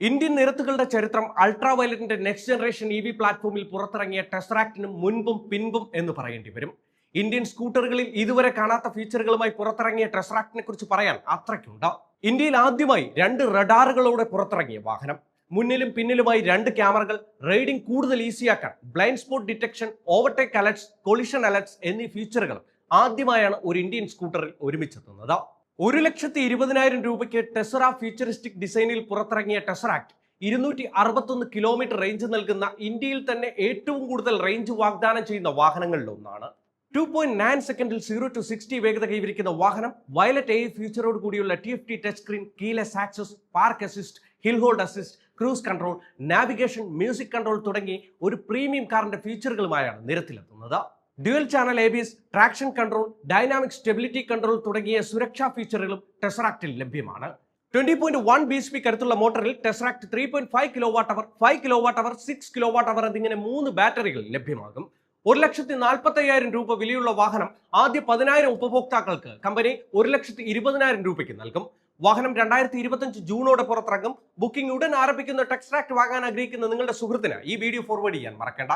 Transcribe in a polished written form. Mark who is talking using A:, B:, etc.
A: Indian നിരത്തുകളുടെ ചരിത്രം അൾട്രാവയലറ്റിന്റെ next generation E V പ്ലാറ്റ്ഫോമിൽ പുറത്തിറങ്ങിയ ടെസ്റാക്ടിനും മുൻപും പിൻപും എന്ന് പറയേണ്ടി വരും. ഇന്ത്യൻ സ്കൂട്ടറുകളിൽ ഇതുവരെ കാണാത്ത ഫീച്ചറുകളുമായി പുറത്തിറങ്ങിയ ടെസ്റാക്ടിനെ കുറിച്ച് പറയാൻ അത്രയ്ക്കുണ്ട്. ഇന്ത്യയിൽ ആദ്യമായി 2 റഡാറുകളോടെ പുറത്തിറങ്ങിയ വാഹനം, മുന്നിലും പിന്നിലുമായി 2 ക്യാമറകൾ, റൈഡിംഗ് കൂടുതൽ ഈസിയാക്കാൻ blind spot detection, overtake alerts, collision alerts എന്നീ ഫീച്ചറുകൾ ആദ്യമായാണ് ഒരു ഇന്ത്യൻ സ്കൂട്ടറിൽ ഒരുമിച്ചെത്തുന്നത്. 1,20,000 രൂപയ്ക്ക് ടെസ്റ ഫ്യൂച്ചറിസ്റ്റിക് ഡിസൈനിൽ പുറത്തിറങ്ങിയ ടെസ്റാക്ട് 261 കിലോമീറ്റർ റേഞ്ച് നൽകുന്ന ഇന്ത്യയിൽ തന്നെ ഏറ്റവും കൂടുതൽ റേഞ്ച് വാഗ്ദാനം ചെയ്യുന്ന വാഹനങ്ങളിൽ ഒന്നാണ്. 2.9 സെക്കൻഡിൽ 0 to 60 വേഗത കൈവരിക്കുന്ന വാഹനം വയലറ്റ് AI ഫീച്ചറോട് കൂടിയുള്ള TFT touch screen, keyless access, park assist, hill hold assist, cruise control, navigation, music control തുടങ്ങി ഒരു പ്രീമിയം കാറിന്റെ ഫീച്ചറുകളുമായാണ് നിരത്തിലെത്തുന്നത്. Dual channel ABS, traction control, dynamic stability control തുടങ്ങിയ സുരക്ഷാ ഫീച്ചറുകളും ടെസ്റാക്ടിൽ ലഭ്യമാണ്. 20.1 BHP കരുത്തുള്ള മോട്ടറിൽ Tesseract 3.5 kilowatt hour, 5 kilowatt hour, 6 kilowatt hour എന്നിങ്ങനെ 3 ബാറ്ററികൾ ലഭ്യമാകും. 1,45,000 രൂപ വിലയുള്ള വാഹനം ആദ്യ 10,000 ഉപഭോക്താക്കൾക്ക് കമ്പനി 1,20,000 രൂപയ്ക്ക് നൽകും. വാഹനം 2025 ജൂണോടെ പുറത്തിറങ്ങും. ബുക്കിംഗ് ഉടൻ ആരംഭിക്കുന്ന ടെസ്റാക്ട് വാങ്ങാൻ ആഗ്രഹിക്കുന്ന നിങ്ങളുടെ സുഹൃത്തിന് ഈ വീഡിയോ ഫോർവേഡ് ചെയ്യാൻ മറക്കണ്ട.